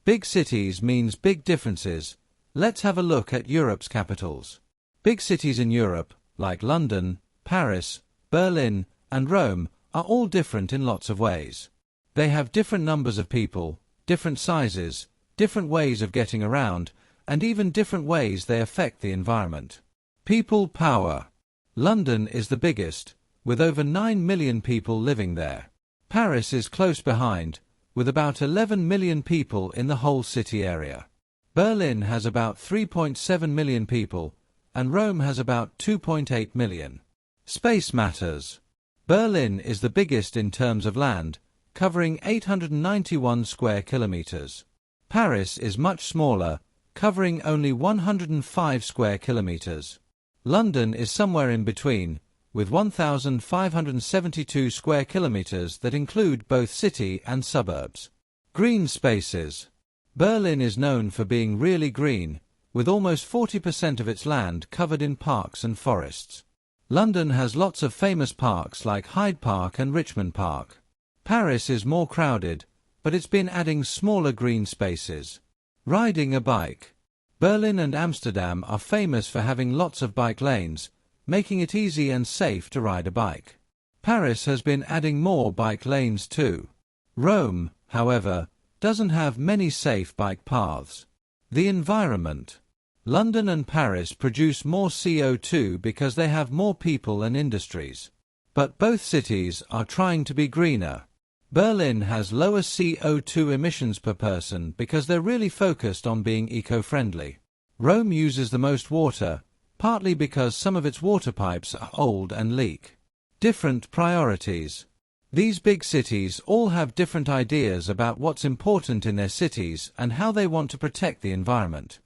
Big cities means big differences. Let's have a look at Europe's capitals. Big cities in Europe, like London, Paris, Berlin, and Rome, are all different in lots of ways. They have different numbers of people, different sizes, different ways of getting around, and even different ways they affect the environment. People power. London is the biggest, with over 9 million people living there. Paris is close behind, with about 11 million people in the whole city area. Berlin has about 3.7 million people, and Rome has about 2.8 million. Space matters. Berlin is the biggest in terms of land, covering 891 square kilometers. Paris is much smaller, covering only 105 square kilometers. London is somewhere in between, with 1,572 square kilometers that include both city and suburbs. Green spaces. Berlin is known for being really green, with almost 40% of its land covered in parks and forests. London has lots of famous parks like Hyde Park and Richmond Park. Paris is more crowded, but it's been adding smaller green spaces. Riding a bike. Berlin and Amsterdam are famous for having lots of bike lanes, making it easy and safe to ride a bike. Paris has been adding more bike lanes too. Rome, however, doesn't have many safe bike paths. The environment. London and Paris produce more CO2 because they have more people and industries. But both cities are trying to be greener. Berlin has lower CO2 emissions per person because they're really focused on being eco-friendly. Rome uses the most water, partly because some of its water pipes are old and leak. Different priorities. These big cities all have different ideas about what's important in their cities and how they want to protect the environment.